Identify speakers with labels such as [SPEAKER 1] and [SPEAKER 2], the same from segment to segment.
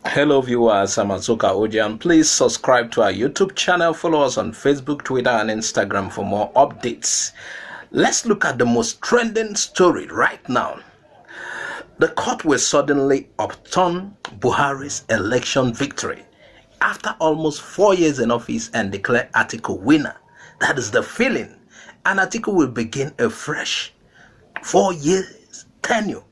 [SPEAKER 1] Hello viewers, I'm Azuka Ojian. Please subscribe to our YouTube channel, follow us on Facebook, Twitter and Instagram for more updates. Let's look at the most trending story right now. The court will suddenly upturn Buhari's election victory after almost 4 years in office and declare Atiku winner. That is the feeling. And Atiku will begin a fresh 4 years tenure.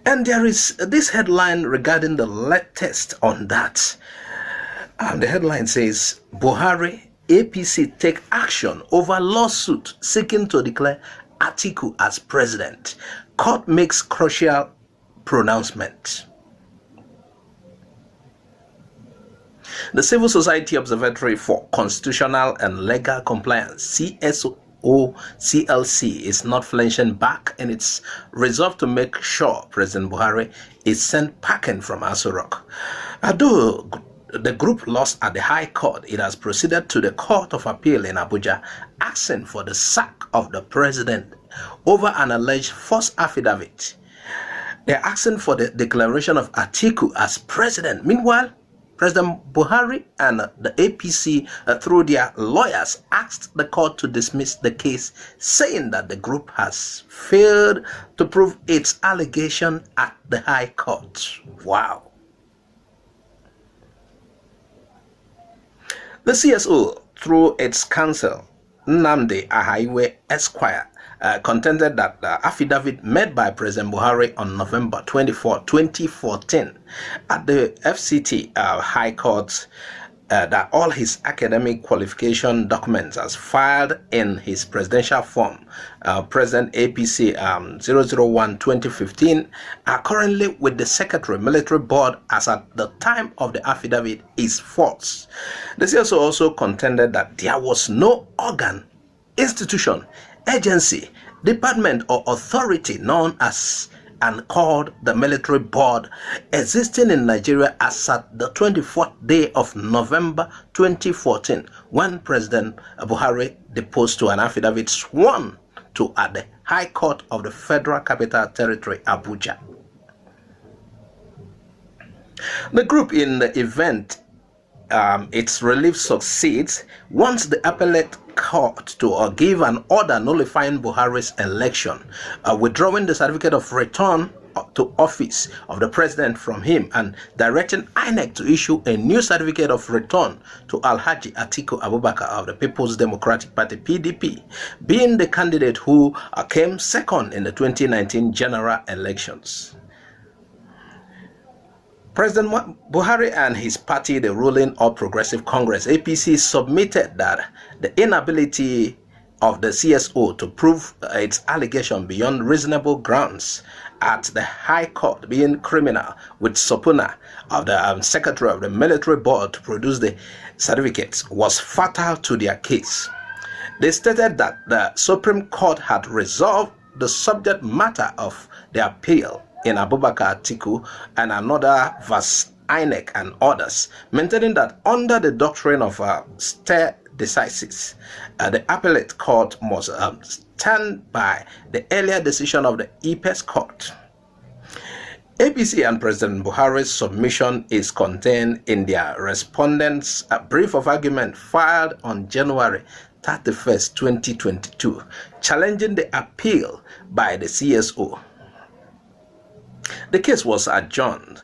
[SPEAKER 1] And there is this headline regarding the latest on that. The headline says, Buhari, APC take action over lawsuit seeking to declare Atiku as president. Court makes crucial pronouncement. The Civil Society Observatory for Constitutional and Legal Compliance, CSOCLC, is not flinching back in its resolve to make sure President Buhari is sent packing from Aso Rock. Although the group lost at the High Court, it has proceeded to the Court of Appeal in Abuja, asking for the sack of the president over an alleged false affidavit. They're asking for the declaration of Atiku as president. Meanwhile, President Buhari and the APC, through their lawyers, asked the court to dismiss the case, saying that the group has failed to prove its allegation at the High Court. Wow. The CSO, through its counsel, Nnamdi Ahaiwe Esquire, contended that the affidavit made by President Buhari on November 24, 2014 at the FCT High Court that all his academic qualification documents as filed in his presidential form, President APC 001-2015, are currently with the Secretary Military Board as at the time of the affidavit is false. The CSO also contended that there was no organ, institution, agency, department or authority known as and called the Military Board existing in Nigeria as at the 24th day of November 2014 when President Buhari deposed to an affidavit sworn to at the High Court of the Federal Capital Territory, Abuja. The group, in the event its relief succeeds, wants the appellate court to give an order nullifying Buhari's election, withdrawing the certificate of return to office of the president from him, and directing INEC to issue a new certificate of return to Alhaji Atiku Abubakar of the People's Democratic Party (PDP), being the candidate who came second in the 2019 general elections. President Buhari and his party, the ruling All Progressive Congress (APC), submitted that the inability of the CSO to prove its allegation beyond reasonable grounds at the High Court being criminal, with subpoena of the Secretary of the Military Board to produce the certificates, was fatal to their case. They stated that the Supreme Court had resolved the subject matter of the appeal in Abubakar Atiku and another versus INEC and others, maintaining that under the doctrine of stare decisis, the appellate court must stand by the earlier decision of the EPS court. APC and President Buhari's submission is contained in their respondents' brief of argument filed on January 31st, 2022, challenging the appeal by the CSO. The case was adjourned.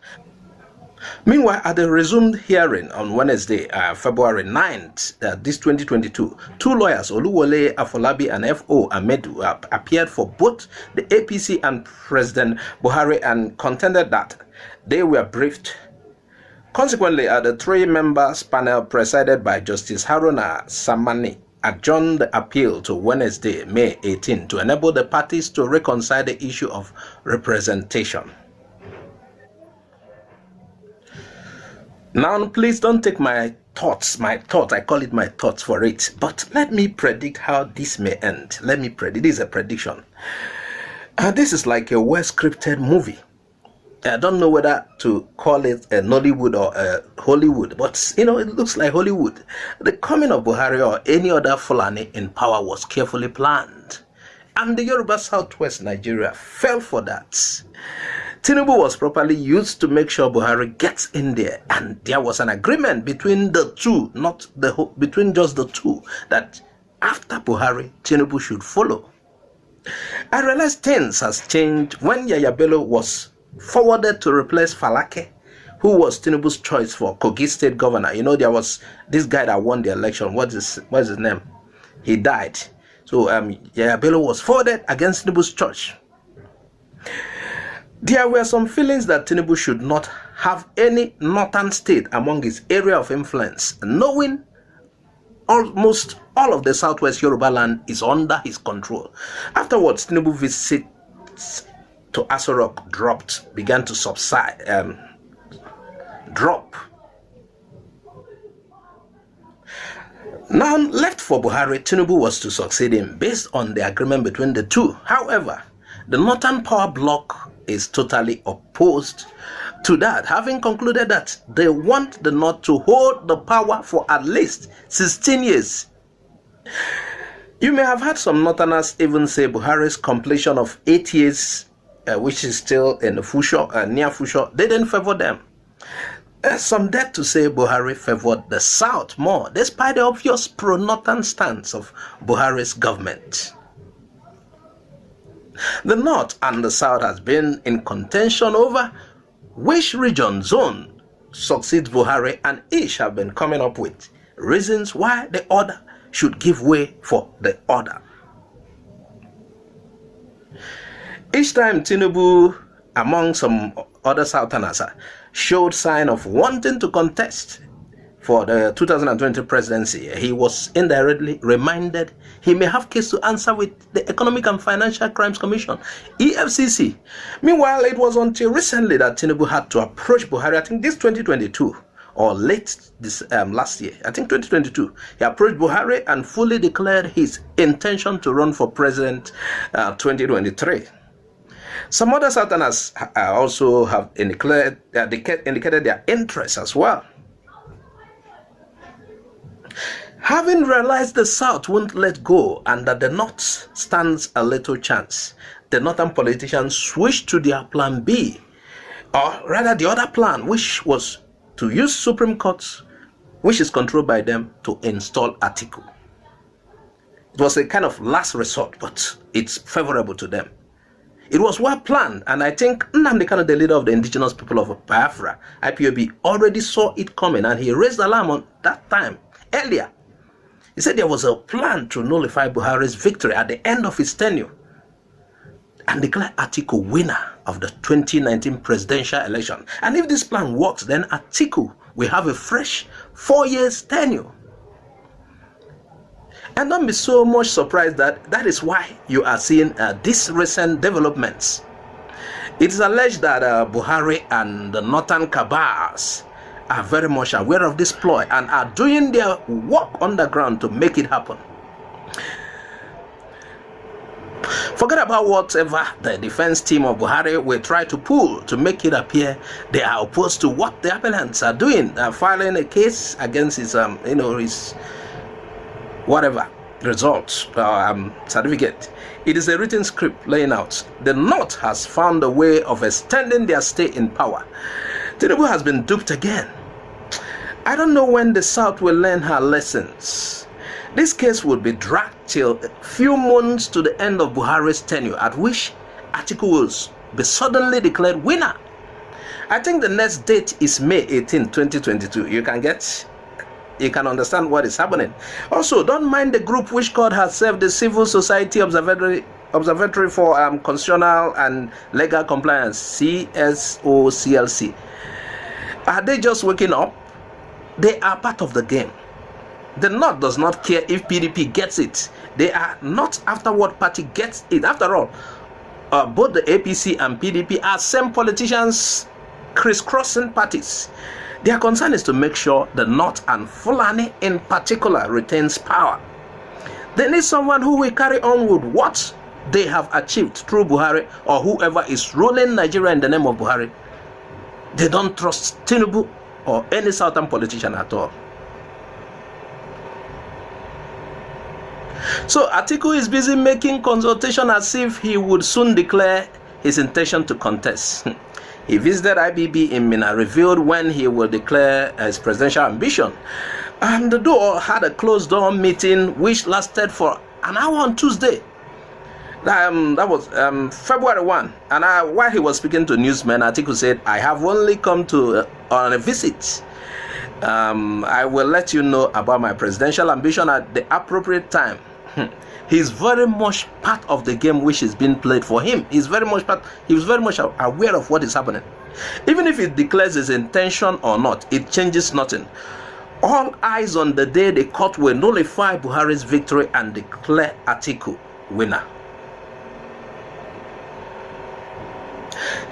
[SPEAKER 1] Meanwhile, at the resumed hearing on Wednesday, February 9th, this 2022, two lawyers, Oluwole Afolabi and F.O. Amedu, appeared for both the APC and President Buhari and contended that they were briefed. Consequently, the three-members panel presided by Justice Haruna Samani adjourned the appeal to Wednesday, May 18, to enable the parties to reconcile the issue of representation. Now, please don't take my thoughts, I call it my thoughts for it, but let me predict how this may end. Let me predict. This is a prediction. This is like a well-scripted movie. I don't know whether to call it a Nollywood or a Hollywood, but it looks like Hollywood. The coming of Buhari or any other Fulani in power was carefully planned, and the Yoruba Southwest Nigeria fell for that. Tinubu was properly used to make sure Buhari gets in there, and there was an agreement between the two, not the whole, between just the two, that after Buhari, Tinubu should follow. I realized things has changed when Yaya Bello was forwarded to replace Falake, who was Tinubu's choice for Kogi State governor. You know, there was this guy that won the election. What's his name? He died. So Yaya Bello was forwarded against Tinubu's choice. There were some feelings that Tinubu should not have any northern state among his area of influence, knowing almost all of the southwest Yoruba land is under his control. Afterwards, Tinubu visits to Aso Rock began to subside, drop. Now, left for Buhari, Tinubu was to succeed him based on the agreement between the two. However, the northern power bloc is totally opposed to that, having concluded that they want the North to hold the power for at least 16 years. You may have heard some Northerners even say Buhari's completion of 8 years, which is still in the future, near future, they didn't favor them. Some dare to say Buhari favored the South more, despite the obvious pro-Northern stance of Buhari's government. The North and the South has been in contention over which region zone succeeds Buhari, and each have been coming up with reasons why the other should give way for the other. Each time Tinubu, among some other Southerners, showed sign of wanting to contest for the 2020 presidency, he was indirectly reminded he may have case to answer with the Economic and Financial Crimes Commission, EFCC. Meanwhile, it was until recently that Tinubu had to approach Buhari. I think this 2022 or late this last year, I think 2022, he approached Buhari and fully declared his intention to run for president 2023. Some other Southerners also have indicated their interest as well. Having realized the South won't let go and that the North stands a little chance, the Northern politicians switched to their plan B, or rather the other plan, which was to use Supreme Court, which is controlled by them, to install Atiku. It was a kind of last resort, but it's favorable to them. It was well planned, and I think Nnamdi Kanu, the leader of the indigenous people of Biafra, IPOB, already saw it coming, and he raised alarm on that time, earlier. He said there was a plan to nullify Buhari's victory at the end of his tenure and declare Atiku winner of the 2019 presidential election. And if this plan works, then Atiku will have a fresh 4 years tenure. And don't be so much surprised that is why you are seeing these recent developments. It is alleged that Buhari and the northern cabals are very much aware of this ploy and are doing their work underground to make it happen. Forget about whatever the defense team of Buhari will try to pull to make it appear they are opposed to what the appellants are doing, filing a case against his, his whatever results, certificate. It is a written script laying out. The North has found a way of extending their stay in power. Tinubu has been duped again. I don't know when the South will learn her lessons. This case will be dragged till a few months to the end of Buhari's tenure, at which Atiku will be suddenly declared winner. I think the next date is May 18, 2022. You can understand what is happening. Also, don't mind the group which called herself the Civil Society Observatory for Constitutional and Legal Compliance, CSOCLC. Are they just waking up? They are part of the game. The North does not care if PDP gets it. They are not after what party gets it. After all, both the APC and PDP are same politicians crisscrossing parties. Their concern is to make sure the North and Fulani in particular retains power. They need someone who will carry on with what they have achieved through Buhari or whoever is ruling Nigeria in the name of Buhari. They don't trust Tinubu or any southern politician at all. So Atiku is busy making consultation as if he would soon declare his intention to contest. He visited IBB in Minna, revealed when he will declare his presidential ambition. And the door had a closed door meeting which lasted for an hour on Tuesday. That was February 1. And while he was speaking to newsmen, Atiku said, I have only come to on a visit. I will let you know about my presidential ambition at the appropriate time. He's very much part of the game which is being played for him. He was very much aware of what is happening. Even if he declares his intention or not, it changes nothing. All eyes on the day the court will nullify Buhari's victory and declare Atiku winner.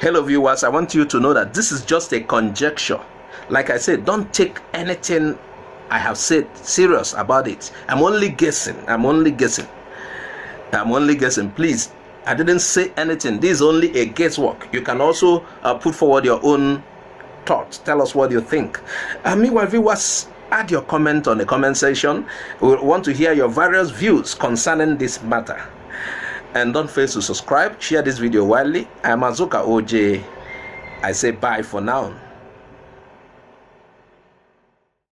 [SPEAKER 1] Hello viewers, I want you to know that this is just a conjecture. Like I said, don't take anything I have said serious about it. I'm only guessing. Please, I didn't say anything. This is only a guesswork. You can also put forward your own thoughts. Tell us what you think. Meanwhile, viewers, add your comment on the comment section. We want to hear your various views concerning this matter. And don't fail to subscribe, share this video widely. I'm Azuka OJ. I say bye for now.